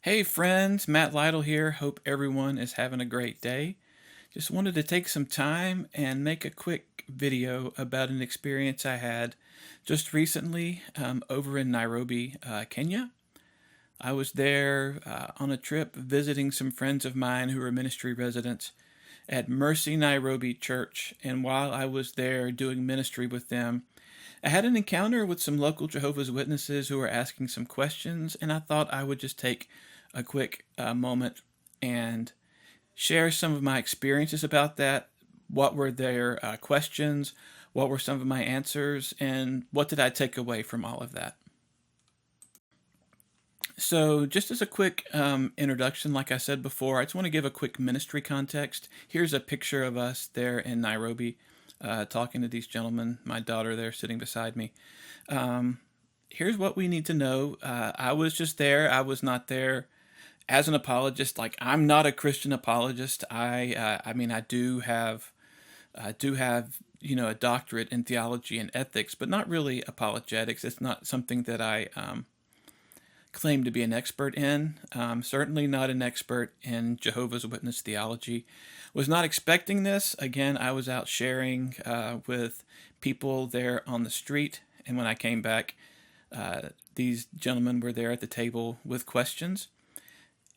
Hey friends, Matt Lytle here. Hope everyone is having a great day. Just wanted to take some time and make a quick video about an experience I had just recently over in Nairobi, Kenya. I was there on a trip visiting some friends of mine who were ministry residents at Mercy Nairobi Church, and while I was there doing ministry with them, I had an encounter with some local Jehovah's Witnesses who were asking some questions, and I thought I would just take a quick moment and share some of my experiences about that. What were their questions? What were some of my answers? And what did I take away from all of that? So, just as a quick introduction, like I said before, I just want to give a quick ministry context. Here's a picture of us there in Nairobi talking to these gentlemen, my daughter there sitting beside me. Here's what we need to know. I was just there, I was not there as an apologist. Like, I'm not a Christian apologist. I mean, I do have a doctorate in theology and ethics, but not really apologetics. It's not something that I claim to be an expert in. Certainly not an expert in Jehovah's Witness theology. Was not expecting this. Again, I was out sharing with people there on the street, and when I came back, these gentlemen were there at the table with questions.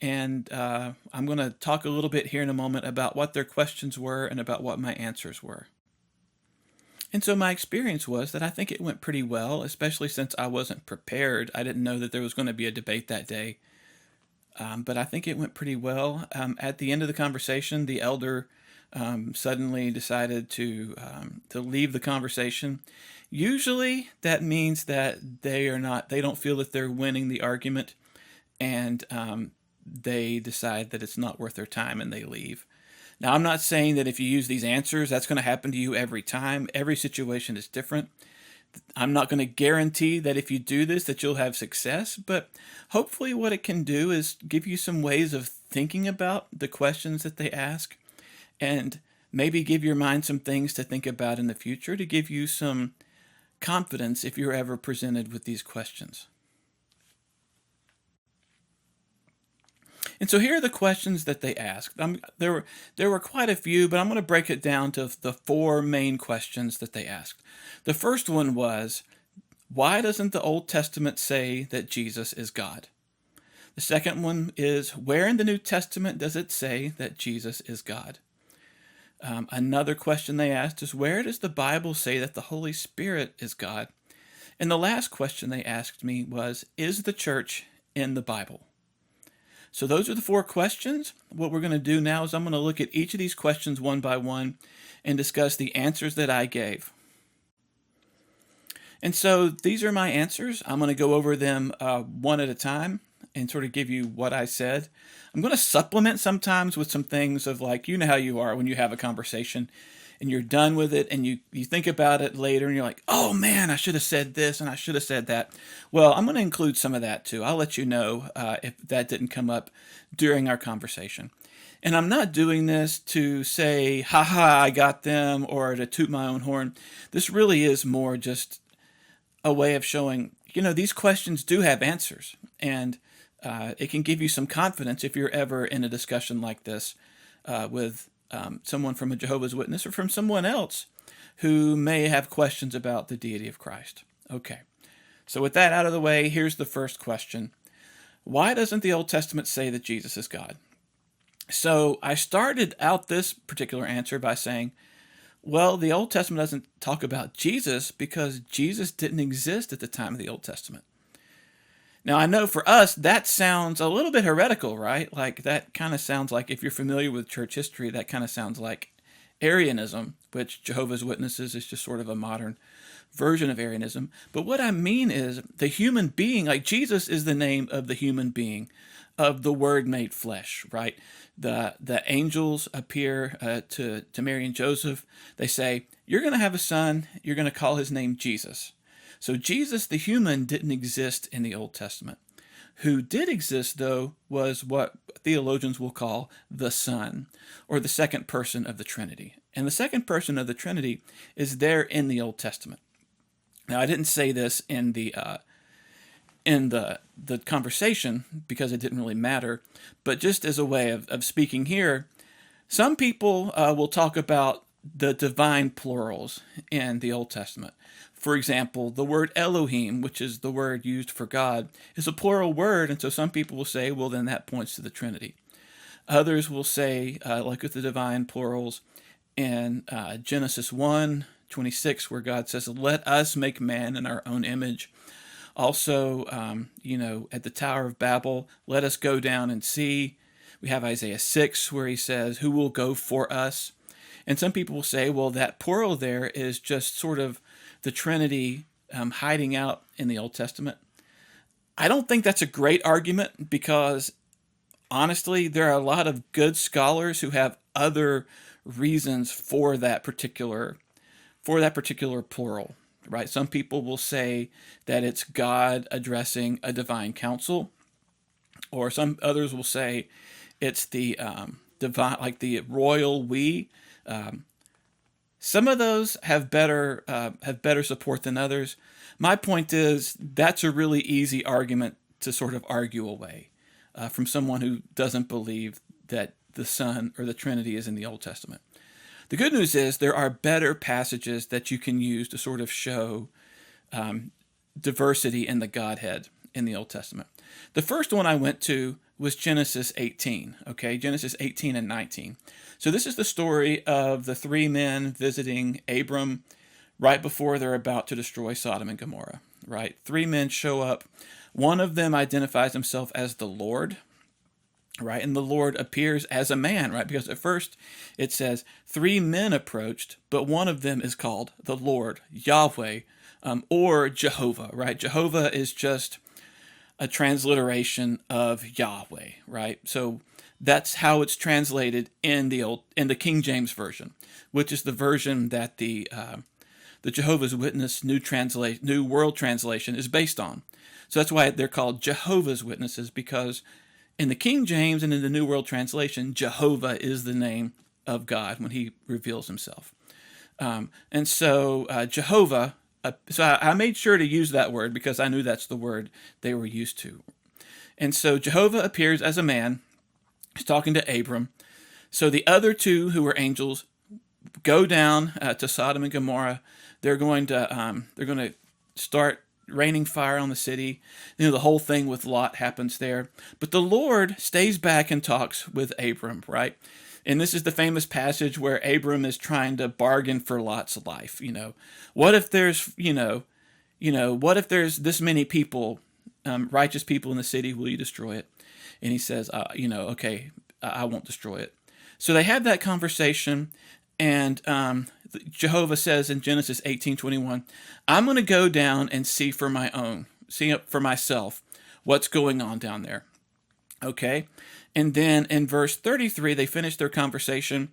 And I'm going to talk a little bit here in a moment about what their questions were and about what my answers were. And so my experience was that I think it went pretty well, especially since I wasn't prepared. I didn't know that there was going to be a debate that day. But I think it went pretty well. At the end of the conversation, the elder suddenly decided to leave the conversation. Usually that means that they don't feel that they're winning the argument, and they decide that it's not worth their time and they leave. Now, I'm not saying that if you use these answers, that's going to happen to you every time. Every situation is different. I'm not going to guarantee that if you do this that you'll have success, but hopefully what it can do is give you some ways of thinking about the questions that they ask, and maybe give your mind some things to think about in the future to give you some confidence if you're ever presented with these questions. And so here are the questions that they asked. There were quite a few, but I'm going to break it down to the four main questions that they asked. The first one was, why doesn't the Old Testament say that Jesus is God? The second one is, where in the New Testament does it say that Jesus is God? Another question they asked is, where does the Bible say that the Holy Spirit is God? And the last question they asked me was, is the church in the Bible? So those are the four questions. What we're going to do now is I'm going to look at each of these questions one by one and discuss the answers that I gave. And so these are my answers. I'm going to go over them one at a time and sort of give you what I said. I'm going to supplement sometimes with some things of, like, you know how you are when you have a conversation and you're done with it and you think about it later and you're like, oh man, I should have said this and I should have said that. Well, I'm going to include some of that too. I'll let you know if that didn't come up during our conversation. And I'm not doing this to say, haha, I got them, or to toot my own horn. This really is more just a way of showing, these questions do have answers. And it can give you some confidence if you're ever in a discussion like this with someone from a Jehovah's Witness or from someone else who may have questions about the deity of Christ. Okay, so with that out of the way, here's the first question. Why doesn't the Old Testament say that Jesus is God? So I started out this particular answer by saying, well, the Old Testament doesn't talk about Jesus because Jesus didn't exist at the time of the Old Testament. Now, I know for us, that sounds a little bit heretical, right? Like, that kind of sounds like, if you're familiar with church history, that kind of sounds like Arianism, which Jehovah's Witnesses is just sort of a modern version of Arianism. But what I mean is the human being, like Jesus is the name of the human being, of the Word made flesh, right? The angels appear to Mary and Joseph. They say, you're going to have a son, you're going to call his name Jesus. So Jesus, the human, didn't exist in the Old Testament. Who did exist, though, was what theologians will call the Son, or the second person of the Trinity. And the second person of the Trinity is there in the Old Testament. Now, I didn't say this in the in the conversation because it didn't really matter. But just as a way of speaking here, some people will talk about the divine plurals in the Old Testament. For example, the word Elohim, which is the word used for God, is a plural word, and so some people will say, well, then that points to the Trinity. Others will say, like with the divine plurals in Genesis 1:26, where God says, let us make man in our own image. Also, at the Tower of Babel, let us go down and see. We have Isaiah 6, where he says, who will go for us? And some people will say, well, that plural there is just sort of the Trinity hiding out in the Old Testament. I don't think that's a great argument because, honestly, there are a lot of good scholars who have other reasons for that particular plural. Right? Some people will say that it's God addressing a divine council, or some others will say it's the divine, like the royal we. Some of those have better support than others. My point is that's a really easy argument to sort of argue away from someone who doesn't believe that the Son or the Trinity is in the Old Testament. The good news is there are better passages that you can use to sort of show diversity in the Godhead in the Old Testament. The first one I went to was Genesis 18, okay? Genesis 18 and 19. So this is the story of the three men visiting Abram right before they're about to destroy Sodom and Gomorrah, right? Three men show up. One of them identifies himself as the Lord, right? And the Lord appears as a man, right? Because at first it says three men approached, but one of them is called the Lord, Yahweh, or Jehovah, right? Jehovah is just a transliteration of Yahweh, right? So that's how it's translated in the King James version, which is the version that the Jehovah's Witness New World Translation is based on. So that's why they're called Jehovah's Witnesses, because in the King James and in the New World Translation, Jehovah is the name of God when he reveals himself. And so Jehovah, so I made sure to use that word because I knew that's the word they were used to. And so Jehovah appears as a man. He's talking to Abram. So the other two who were angels go down to Sodom and Gomorrah. They're going to start raining fire on the city. The whole thing with Lot happens there. But the Lord stays back and talks with Abram, right? And this is the famous passage where Abram is trying to bargain for Lot's life. What if there's, what if there's this many people, righteous people in the city? Will you destroy it? And he says, okay, I won't destroy it. So they have that conversation, and Jehovah says in Genesis 18:21, I'm going to go down and see for myself what's going on down there. Okay? And then in verse 33, they finish their conversation.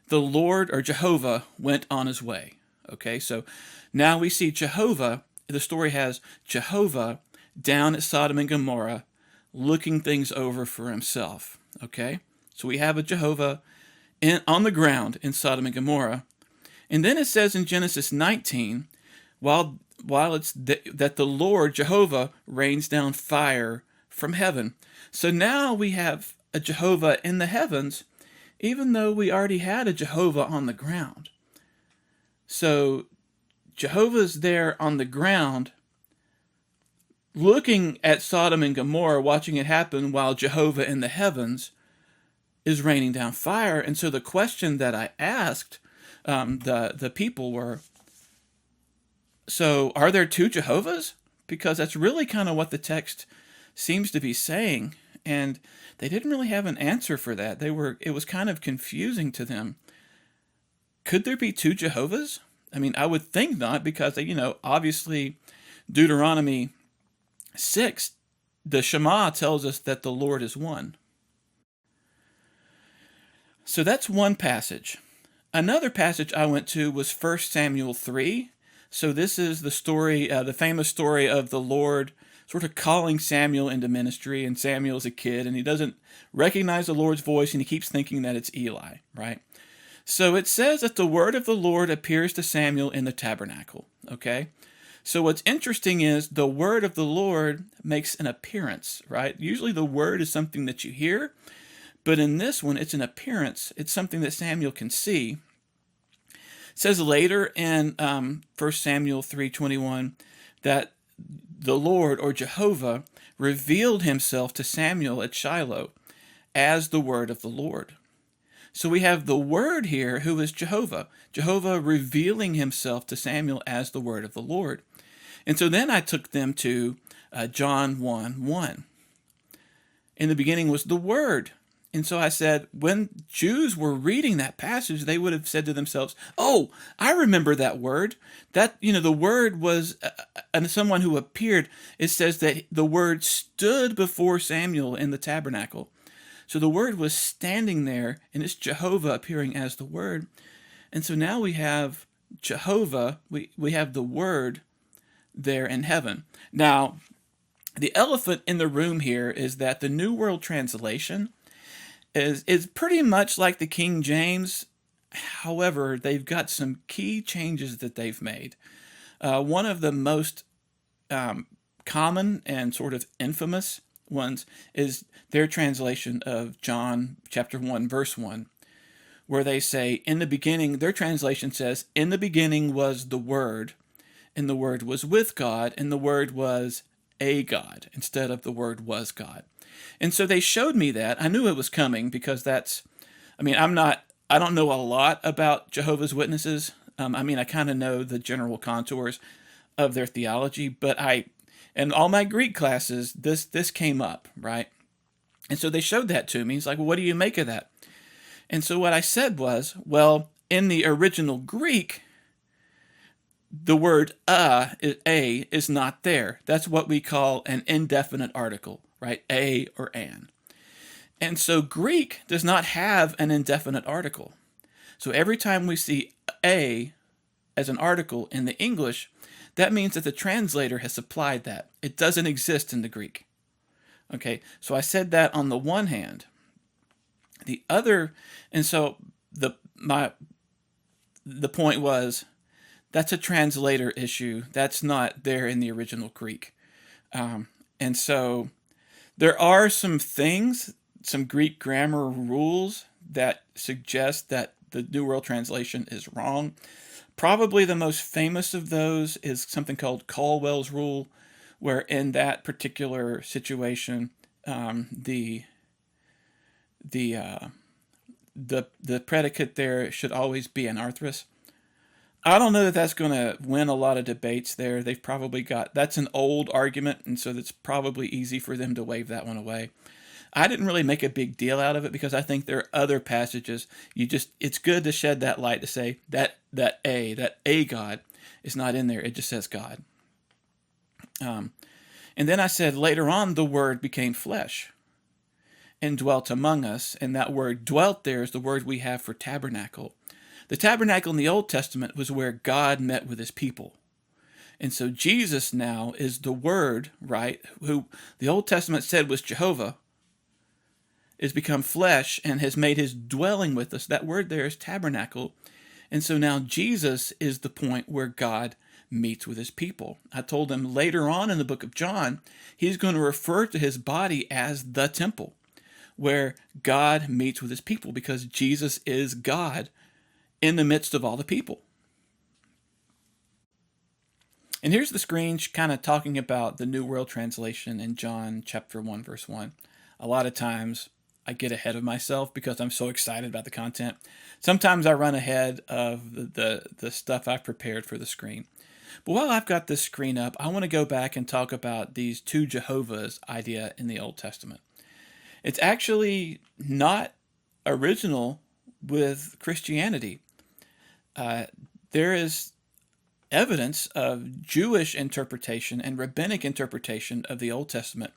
The Lord, or Jehovah, went on his way. Okay? So now we see Jehovah, the story has Jehovah down at Sodom and Gomorrah looking things over for himself. Okay? So we have a Jehovah on the ground in Sodom and Gomorrah. And then it says in Genesis 19, while it's that the Lord, Jehovah, rains down fire from heaven. So now we have a Jehovah in the heavens, even though we already had a Jehovah on the ground. So Jehovah's there on the ground, looking at Sodom and Gomorrah, watching it happen, while Jehovah in the heavens is raining down fire. And so the question that I asked the people were, so are there two Jehovahs? Because that's really kind of what the text seems to be saying. And they didn't really have an answer for that. It was kind of confusing to them. Could there be two Jehovahs? I mean, I would think not, because, obviously Deuteronomy 6, the Shema tells us that the Lord is one. So that's one passage. Another passage I went to was 1 Samuel 3. So this is the story, the famous story of the Lord sort of calling Samuel into ministry, and Samuel's a kid, and he doesn't recognize the Lord's voice, and he keeps thinking that it's Eli, right? So it says that the word of the Lord appears to Samuel in the tabernacle, okay? So what's interesting is the word of the Lord makes an appearance, right? Usually the word is something that you hear, but in this one, it's an appearance. It's something that Samuel can see. It says later in 1 Samuel 3:21 that the Lord, or Jehovah, revealed himself to Samuel at Shiloh as the word of the Lord. So we have the word here, who is Jehovah. Jehovah revealing himself to Samuel as the word of the Lord. And so then I took them to John 1:1. In the beginning was the Word. And so I said, when Jews were reading that passage, they would have said to themselves, oh, I remember that word. That, the word was someone who appeared. It says that the word stood before Samuel in the tabernacle. So the word was standing there, and it's Jehovah appearing as the word. And so now we have Jehovah, we have the word there in heaven. Now, the elephant in the room here is that the New World Translation is pretty much like the King James. However, they've got some key changes that they've made. One of the most common and sort of infamous ones is their translation of John chapter 1, verse 1, where they say, in the beginning, their translation says, in the beginning was the Word, and the Word was with God, and the Word was a God, instead of the Word was God. And so they showed me that. I knew it was coming because I don't know a lot about Jehovah's Witnesses. I kind of know the general contours of their theology, but in all my Greek classes, this came up, right? And so they showed that to me. It's like, well, what do you make of that? And so what I said was, well, in the original Greek, the word a is not there. That's what we call an indefinite article, right? A or an. And so Greek does not have an indefinite article. So every time we see a as an article in the English, that means that the translator has supplied that. It doesn't exist in the Greek. Okay, so I said that on the one hand. The other, and so the point was, that's a translator issue. That's not there in the original Greek. And so there are some things, some Greek grammar rules that suggest that the New World Translation is wrong. Probably the most famous of those is something called Caldwell's rule, where in that particular situation, the predicate there should always be anarthrous. I don't know that that's going to win a lot of debates there. They've probably that's an old argument, and so it's probably easy for them to wave that one away. I didn't really make a big deal out of it because I think there are other passages. It's good to shed that light to say that a God is not in there. It just says God. And then I said later on the Word became flesh and dwelt among us, and that word dwelt there is the word we have for tabernacle. The tabernacle in the Old Testament was where God met with his people. And so Jesus now is the Word, right, who the Old Testament said was Jehovah, is become flesh and has made his dwelling with us. That word there is tabernacle. And so now Jesus is the point where God meets with his people. I told them later on in the book of John, he's going to refer to his body as the temple, where God meets with his people because Jesus is God in the midst of all the people. And here's the screen kind of talking about the New World Translation in John chapter 1, verse 1. A lot of times I get ahead of myself because I'm so excited about the content. Sometimes I run ahead of the stuff I've prepared for the screen. But while I've got this screen up, I want to go back and talk about these two Jehovah's idea in the Old Testament. It's actually not original with Christianity. There is evidence of Jewish interpretation and rabbinic interpretation of the Old Testament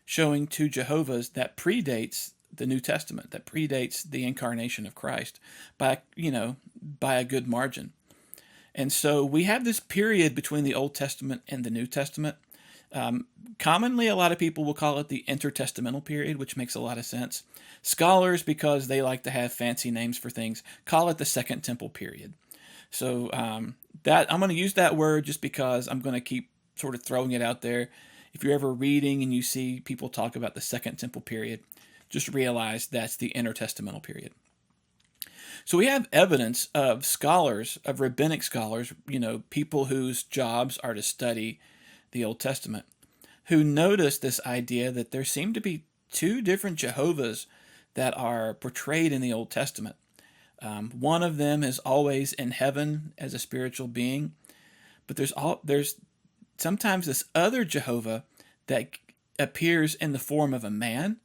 showing two Jehovah's that predates the New Testament, that predates the incarnation of Christ by a good margin. And so we have this period between the Old Testament and the New Testament. Commonly, a lot of people will call it the intertestamental period, which makes a lot of sense. Scholars, because they like to have fancy names for things, call it the Second Temple period. So that I'm going to use that word just because I'm going to keep sort of throwing it out there. If you're ever reading and you see people talk about the Second Temple period, just realize that's the intertestamental period. So we have evidence of scholars, of rabbinic scholars, people whose jobs are to study the Old Testament, who noticed this idea that there seem to be two different Jehovahs that are portrayed in the Old Testament. One of them is always in heaven as a spiritual being, but there's sometimes this other Jehovah that appears in the form of a man,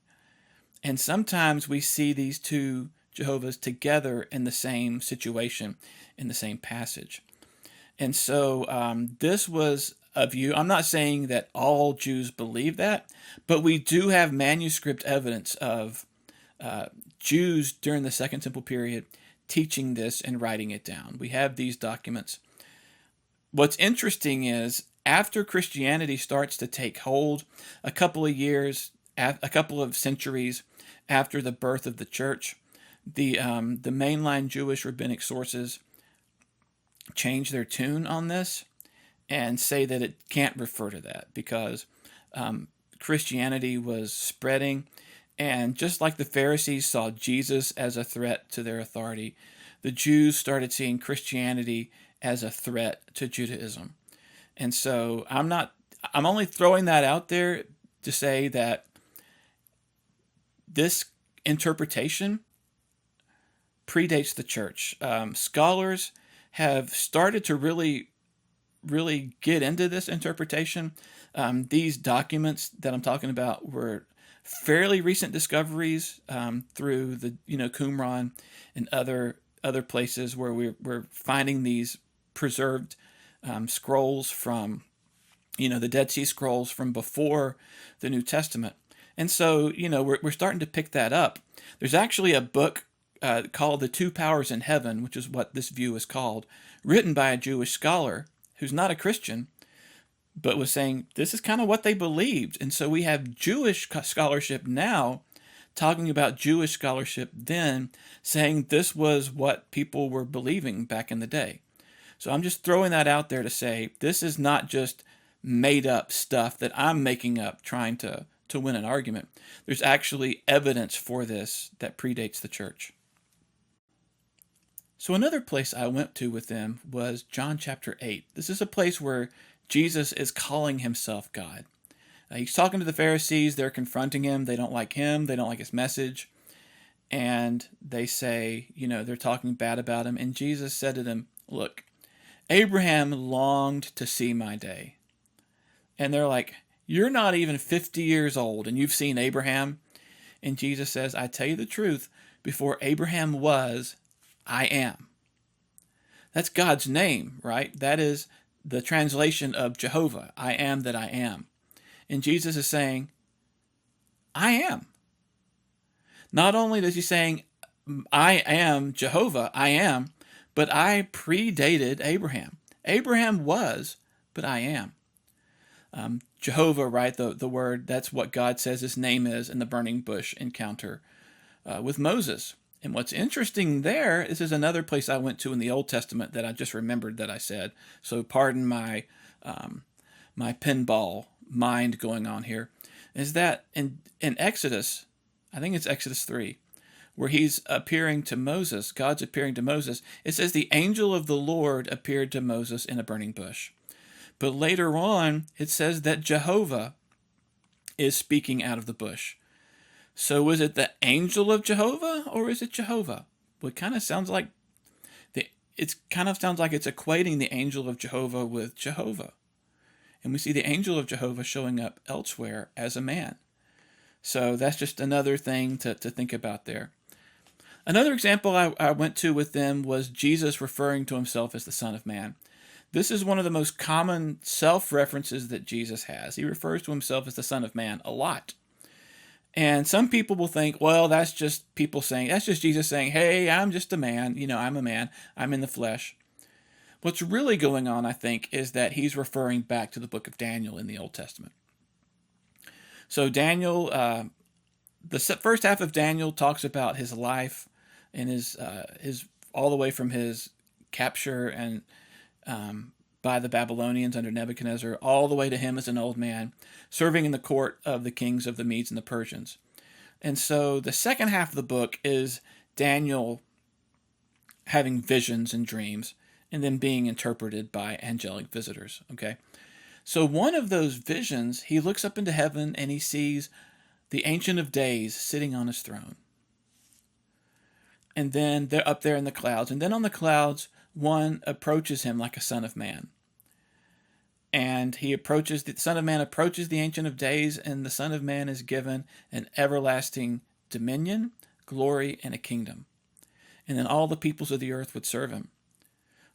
and sometimes we see these two Jehovahs together in the same situation, in the same passage. And so this was a view. I'm not saying that all Jews believe that, but we do have manuscript evidence of Jews during the Second Temple period teaching this and writing it down. We have these documents. What's interesting is after Christianity starts to take hold, a couple of centuries after the birth of the church, the mainline Jewish rabbinic sources change their tune on this and say that it can't refer to that because Christianity was spreading, and just like the Pharisees saw Jesus as a threat to their authority, the Jews started seeing Christianity as a threat to Judaism. And so I'm only throwing that out there to say that this interpretation predates the church. Scholars have started to really get into this interpretation. These documents that I'm talking about were fairly recent discoveries through the Qumran and other places where we're finding these preserved scrolls from the Dead Sea Scrolls from before the New Testament. And so we're starting to pick that up. There's actually a book called The Two Powers in Heaven, which is what this view is called, written by a Jewish scholar who's not a Christian, but was saying this is kind of what they believed. And so we have Jewish scholarship now talking about Jewish scholarship then, saying this was what people were believing back in the day. So I'm just throwing that out there to say this is not just made up stuff that I'm making up trying to win an argument. There's actually evidence for this that predates the church. So another place I went to with them was John chapter 8. This is a place where Jesus is calling himself God. He's talking to the Pharisees. They're confronting him. They don't like him. They don't like his message. And they say, they're talking bad about him. And Jesus said to them, look, Abraham longed to see my day. And they're like, you're not even 50 years old and you've seen Abraham? And Jesus says, I tell you the truth, before Abraham was, I am. That's God's name, right? That is the translation of Jehovah. I am that I am. And Jesus is saying, I am. Not only is he saying, I am Jehovah, I am, but I predated Abraham. Abraham was, but I am. Jehovah, right? The word, that's what God says his name is in the burning bush encounter with Moses. And what's interesting there, this is another place I went to in the Old Testament that I just remembered that I said. So pardon my my pinball mind going on here, is that in Exodus, I think it's Exodus 3, where he's appearing to Moses, God's appearing to Moses, it says the angel of the Lord appeared to Moses in a burning bush. But later on, it says that Jehovah is speaking out of the bush. So is it the angel of Jehovah or is it Jehovah? Well, it kind of sounds like it's equating the angel of Jehovah with Jehovah. And we see the angel of Jehovah showing up elsewhere as a man. So that's just another thing to think about there. Another example I went to with them was Jesus referring to himself as the Son of Man. This is one of the most common self-references that Jesus has. He refers to himself as the Son of Man a lot. And some people will think, well, that's just Jesus saying, hey, I'm just a man. I'm a man. I'm in the flesh. What's really going on, I think, is that he's referring back to the book of Daniel in the Old Testament. So Daniel, the first half of Daniel talks about his life and his all the way from his capture and by the Babylonians under Nebuchadnezzar, all the way to him as an old man, serving in the court of the kings of the Medes and the Persians. And so the second half of the book is Daniel having visions and dreams, and then being interpreted by angelic visitors. Okay, so one of those visions, he looks up into heaven and he sees the Ancient of Days sitting on his throne. And then they're up there in the clouds. And then on the clouds, one approaches him like a son of man. And the Son of Man approaches the Ancient of Days, and the Son of Man is given an everlasting dominion, glory, and a kingdom. And then all the peoples of the earth would serve him.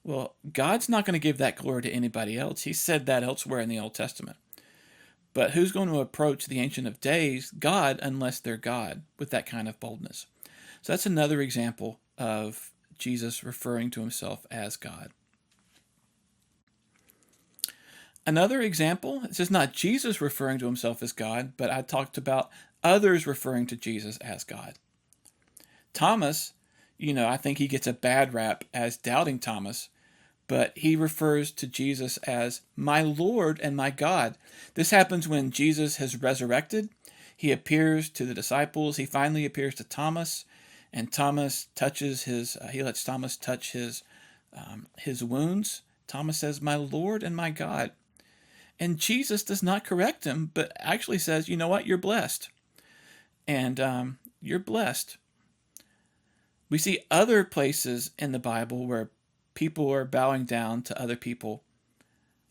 Well, God's not going to give that glory to anybody else. He said that elsewhere in the Old Testament. But who's going to approach the Ancient of Days? God, unless they're God, with that kind of boldness. So that's another example of Jesus referring to himself as God. Another example, this is not Jesus referring to himself as God, but I talked about others referring to Jesus as God. Thomas, I think he gets a bad rap as doubting Thomas, but he refers to Jesus as my Lord and my God. This happens when Jesus has resurrected. He appears to the disciples. He finally appears to Thomas, and Thomas he lets Thomas touch his wounds. Thomas says, my Lord and my God. And Jesus does not correct him, but actually says, you know what, you're blessed. And you're blessed. We see other places in the Bible where people are bowing down to other people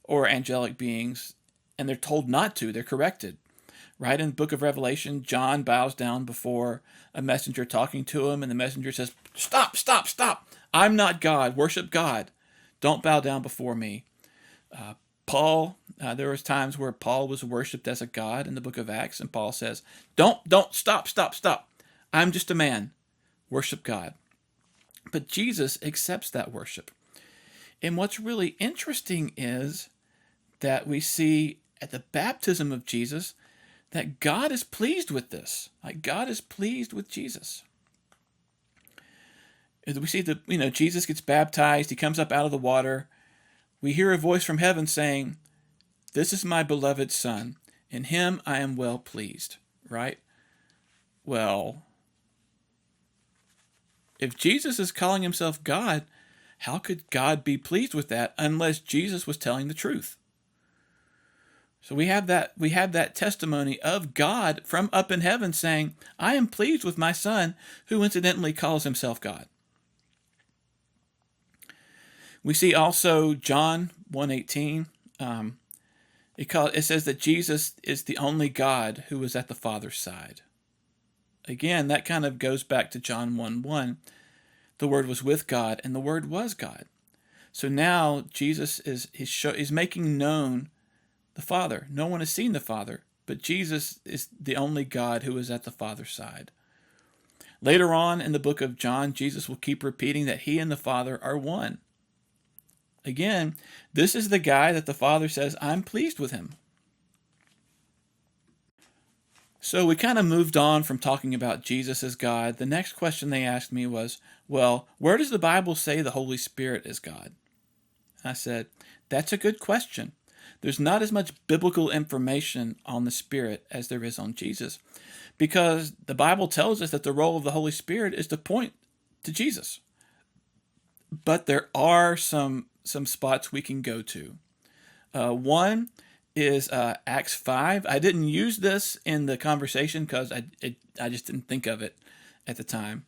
or angelic beings, and they're told not to. They're corrected. Right in the book of Revelation, John bows down before a messenger talking to him, and the messenger says, stop, stop, stop. I'm not God. Worship God. Don't bow down before me. Paul, there was times where Paul was worshipped as a god in the book of Acts, and Paul says, don't, stop, stop, stop. I'm just a man. Worship God. But Jesus accepts that worship. And what's really interesting is that we see at the baptism of Jesus that God is pleased with this. Like, God is pleased with Jesus. As we see Jesus gets baptized, he comes up out of the water. We hear a voice from heaven saying, this is my beloved Son. In him I am well pleased. Right? Well, if Jesus is calling himself God, how could God be pleased with that unless Jesus was telling the truth? So we have that testimony of God from up in heaven saying, I am pleased with my Son, who incidentally calls himself God. We see also John 1:18. It says that Jesus is the only God who is at the Father's side. Again, that kind of goes back to John 1:1. The Word was with God, and the Word was God. So now Jesus is making known the Father. No one has seen the Father, but Jesus is the only God who is at the Father's side. Later on in the book of John, Jesus will keep repeating that he and the Father are one. Again, this is the guy that the Father says, I'm pleased with him. So we kind of moved on from talking about Jesus as God. The next question they asked me was, well, where does the Bible say the Holy Spirit is God? I said, that's a good question. There's not as much biblical information on the Spirit as there is on Jesus, because the Bible tells us that the role of the Holy Spirit is to point to Jesus. But there are some spots we can go to. One is Acts 5. I didn't use this in the conversation because I just didn't think of it at the time.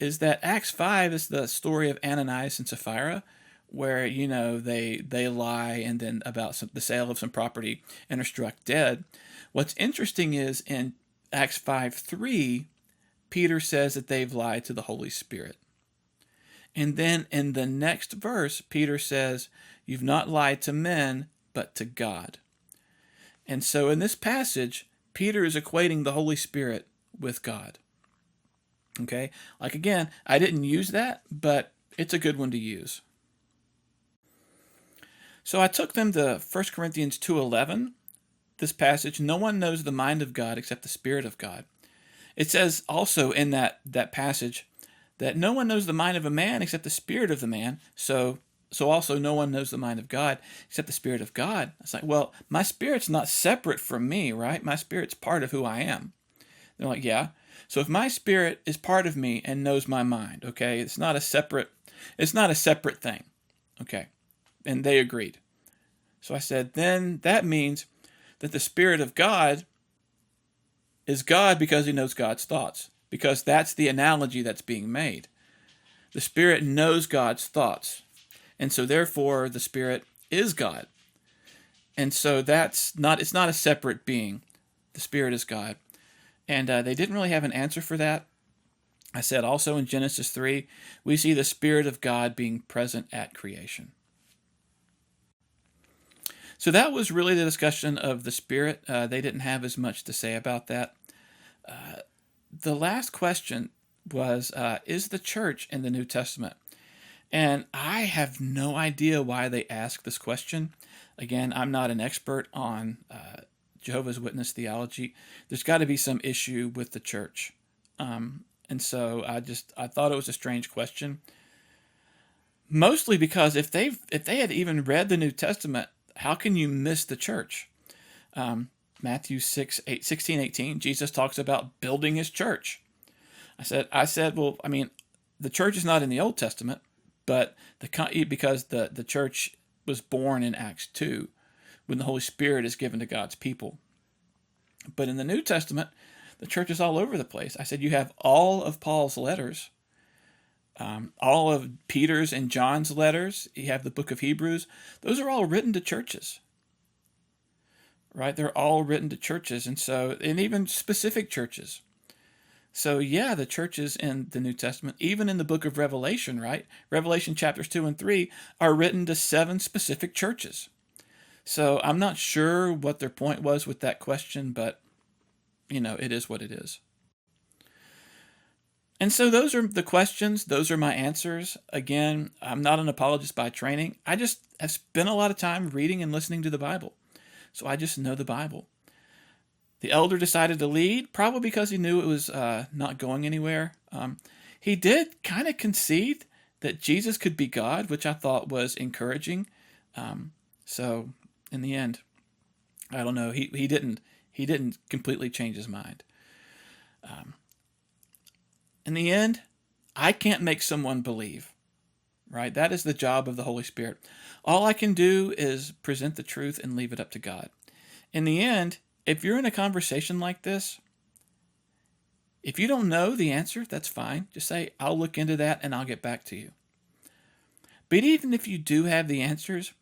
Is that Acts 5 is the story of Ananias and Sapphira, where they lie and then about the sale of some property and are struck dead. What's interesting is in Acts 5:3, Peter says that they've lied to the Holy Spirit. And then in the next verse, Peter says, you've not lied to men, but to God. And so in this passage, Peter is equating the Holy Spirit with God. Okay? Like, again, I didn't use that, but it's a good one to use. So I took them to 1 Corinthians 2:11. This passage, no one knows the mind of God except the Spirit of God. It says also in that passage that no one knows the mind of a man except the spirit of the man. So also no one knows the mind of God except the spirit of God. It's like, well, my spirit's not separate from me, right? My spirit's part of who I am. They're like, yeah. So if my spirit is part of me and knows my mind, okay, it's not a separate thing. Okay. And they agreed. So I said, then that means that the Spirit of God is God because he knows God's thoughts, because that's the analogy that's being made. The Spirit knows God's thoughts, and so therefore the Spirit is God. And so it's not a separate being. The Spirit is God. And they didn't really have an answer for that. I said also in Genesis 3, we see the Spirit of God being present at creation. So that was really the discussion of the Spirit. They didn't have as much to say about that. The last question was, is the church in the New Testament? And I have no idea why they asked this question. Again, I'm not an expert on Jehovah's Witness theology. There's got to be some issue with the church. And so I thought it was a strange question. Mostly because if they had even read the New Testament, how can you miss the church? Matthew 16, 18, Jesus talks about building his church. I said, well, I mean, the church is not in the Old Testament, but because the church was born in Acts 2, when the Holy Spirit is given to God's people. But in the New Testament, the church is all over the place. I said, you have all of Paul's letters, all of Peter's and John's letters. You have the book of Hebrews. Those are all written to churches, right? They're all written to churches, and even specific churches. So yeah, the churches in the New Testament, even in the book of Revelation, right? Revelation chapters 2 and 3 are written to 7 specific churches. So I'm not sure what their point was with that question, but it is what it is. And so those are the questions. Those are my answers. Again, I'm not an apologist by training. I just have spent a lot of time reading and listening to the Bible. So I just know the Bible. The elder decided to lead, probably because he knew it was not going anywhere. He did kind of concede that Jesus could be God, which I thought was encouraging. So in the end, I don't know. He didn't completely change his mind. In the end, I can't make someone believe, right? That is the job of the Holy Spirit. All I can do is present the truth and leave it up to God. In the end, if you're in a conversation like this, if you don't know the answer, that's fine. Just say, I'll look into that and I'll get back to you. But even if you do have the answers,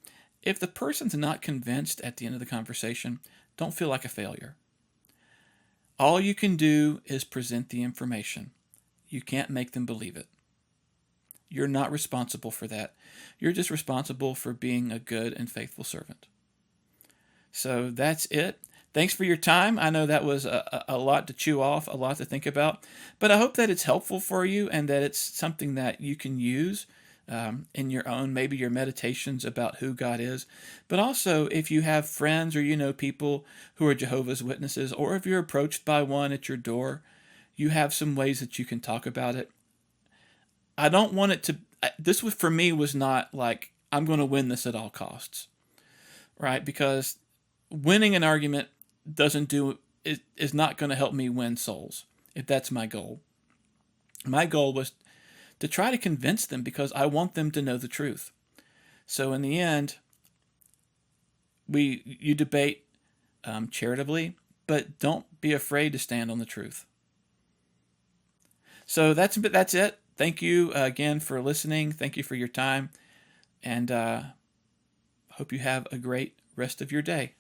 if the person's not convinced at the end of the conversation, don't feel like a failure. All you can do is present the information. You can't make them believe it. You're not responsible for that. You're just responsible for being a good and faithful servant. So that's it. Thanks for your time. I know that was a lot to chew off, a lot to think about, but I hope that it's helpful for you and that it's something that you can use in your own, maybe your meditations about who God is. But also, if you have friends or people who are Jehovah's Witnesses, or if you're approached by one at your door, you have some ways that you can talk about it. I don't want it to, this was, for me, was not like, I'm going to win this at all costs, right? Because winning an argument is not going to help me win souls, if that's my goal. My goal was to try to convince them because I want them to know the truth. So in the end, you debate charitably, but don't be afraid to stand on the truth. So that's it. Thank you again for listening. Thank you for your time. And hope you have a great rest of your day.